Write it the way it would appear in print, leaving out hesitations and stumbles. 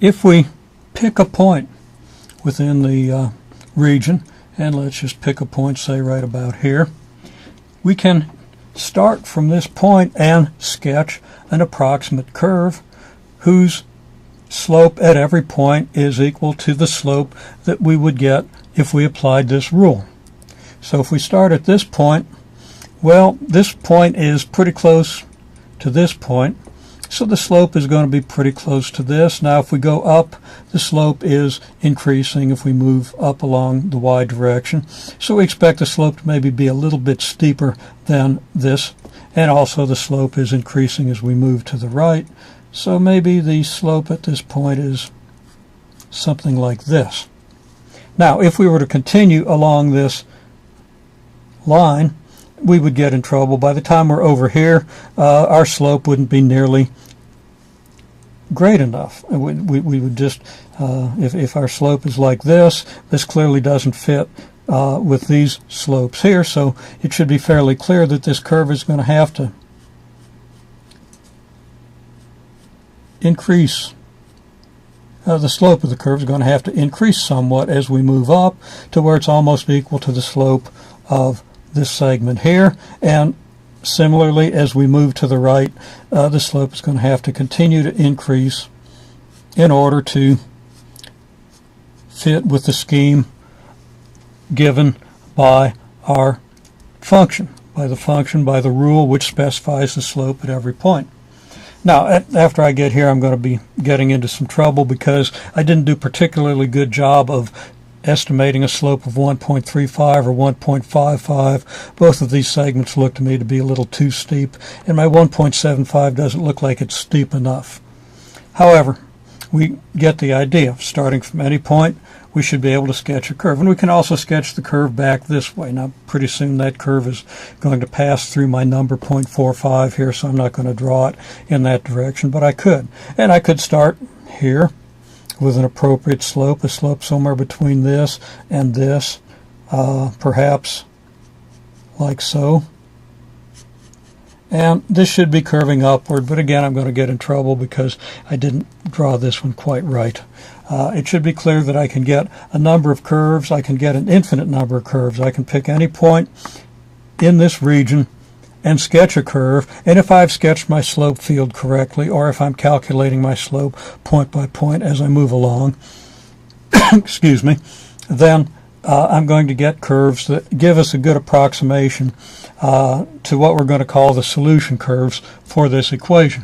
if we pick a point within the region, and let's just pick a point, say right about here, we can start from this point and sketch an approximate curve whose slope at every point is equal to the slope that we would get if we applied this rule. So if we start at this point, well, this point is pretty close to this point, so the slope is going to be pretty close to this. Now if we go up, the slope is increasing if we move up along the y direction. So we expect the slope to maybe be a little bit steeper than this, and also the slope is increasing as we move to the right. So maybe the slope at this point is something like this. Now if we were to continue along this line, we would get in trouble. By the time we're over here, our slope wouldn't be nearly great enough. We would just, if our slope is like this clearly doesn't fit with these slopes here, so it should be fairly clear that this curve is going to have to increase. The slope of the curve is going to have to increase somewhat as we move up to where it's almost equal to the slope of this segment here, and similarly as we move to the right, the slope is going to have to continue to increase in order to fit with the scheme given by our function, by the rule which specifies the slope at every point. Now after I get here, I'm going to be getting into some trouble because I didn't do a particularly good job of estimating a slope of 1.35 or 1.55. Both of these segments look to me to be a little too steep, and my 1.75 doesn't look like it's steep enough. However, we get the idea. Starting from any point, we should be able to sketch a curve, and we can also sketch the curve back this way. Now pretty soon that curve is going to pass through my number 0.45 here, so I'm not going to draw it in that direction, but I could. And I could start here with an appropriate slope, a slope somewhere between this and this, perhaps like so. And this should be curving upward, but again I'm going to get in trouble because I didn't draw this one quite right. It should be clear that I can get a number of curves. I can get an infinite number of curves. I can pick any point in this region and sketch a curve, and if I've sketched my slope field correctly, or if I'm calculating my slope point by point as I move along, excuse me, then I'm going to get curves that give us a good approximation to what we're going to call the solution curves for this equation.